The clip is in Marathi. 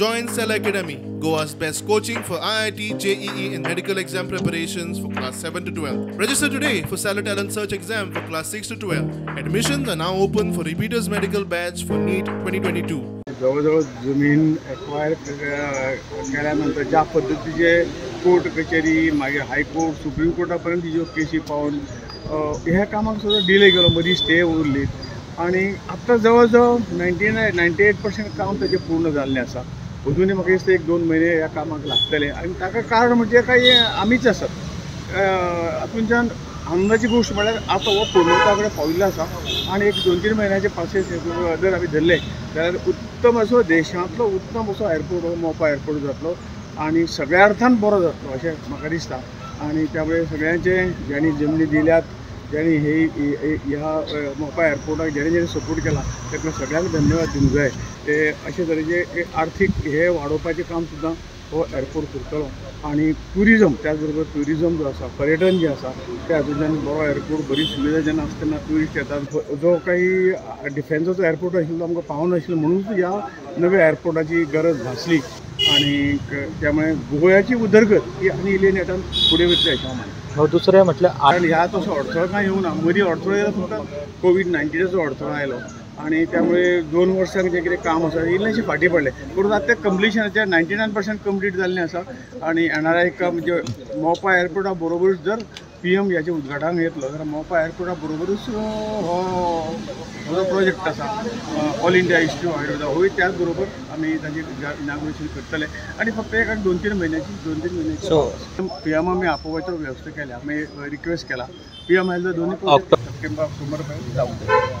Join Cell Academy, Goa's best coaching for IIT, JEE and medical exam preparations for class 7 to 12. Register today for Cell Talent Search exam for class 6 to 12. Admissions are now open for repeaters medical batch for NEET 2022. जवळजवळ जमीन एक्वायर केल्यानंतर ज्या पद्धतीचे कोर्ट कचेरी मागीर हायकोर्ट सुप्रीम कोर्टापर्यंत ज्यो केसी पावन ह्या कामाक सुद्धा डिले केलो, मदीं स्टे उरली आणि आतां जवळजवळ 98% काम ताचें पूर्ण जाल्लें आसा. अजूनय म्हाका दिसता 1-2 म्हयने ह्या कामाक लागतले आणि ताका कारण म्हणजे काही आमीच आसात. हातूंतल्यान आनंदाची गोष्ट म्हळ्यार आतां हो पूर्णता कडेन पाविल्लो आसा आणि 1-2-3 म्हयन्याचे पासेस जर आमी धरले जाल्यार उत्तम असो देशांतलो उत्तम असो एअरपोर्ट हो मोपा एअरपोर्ट जातलो आणि सगळ्या अर्थान बरो जातलो अशें म्हाका दिसता. आणि त्यामुळे सगळ्यांचे ज्यांनी जमनी दिल्यात, ज्यांनी ह्या मोपा एअरपोर्टाक जेणे सपोर्ट केला ताका सगळ्यांक धन्यवाद दिवंक जाय. ते अशे तरेचे आर्थीक हे वाडोवपाचें काम सुद्दां हो एअरपोर्ट करतलो आणि टुरिजम त्याच बरोबर टुरिजम जो आसा, पर्यटन जे आसा ते हातूंतल्यान बरो एअरपोर्ट बरी सुविधा जेन्ना आसतना ट्युरिस्ट येतात. जो काही डिफेन्साचो एअरपोर्ट आशिल्लो आमकां पावनाशिल्लो म्हणूनच ह्या नव्या एअरपोर्टाची गरज भासली आणि त्यामुळे गोंयाची उदरगत ही आनी इल्ली नेटान फुडें वयतली अशें हांव मानतां. दुसरें म्हटल्यार कारण ह्या तसो अडथळो काय येवं ना. मदीं अडथळो येयलो फक्त कोविड-19चो अडथळो आयलो आणि त्यामुळे 2 वर्सांक जे कितें काम आसा इल्लेशें फाटीं पडलें. पूण आतां तें कंप्लिशनाचें 99% कंप्लीट जाल्लें आसा आणि येणाऱ्या एका म्हणजे मोपा एअरपोर्टा बरोबरूच जर PM ह्याचे उद्घाटन येतलो जाल्यार मोपा एअरपोर्टा बरोबरूच हो जो प्रोजेक्ट आसा all India institute of Ayurveda होय त्याच बरोबर आमी ताजें इनॉग्रेशन करतले आणि फक्त 2-3 महिन्याची PM आमी आपोवपाचो व्यवस्था केल्या. आमी रिक्वेस्ट केला PM आयलो दोन्ही सप्टेंबर ऑक्टोबर पर्यंत जावं.